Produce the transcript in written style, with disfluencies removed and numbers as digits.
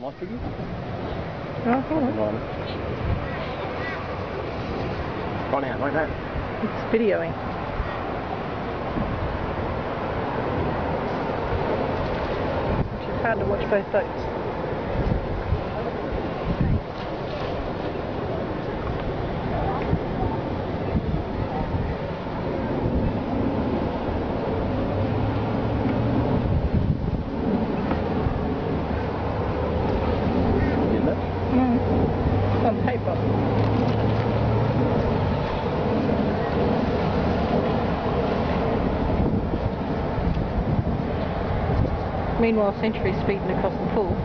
Light figure? Oh, hold on. Right now, like that. It's videoing. Which is hard to watch both boats. On paper. Meanwhile, Century's speeding across the pool.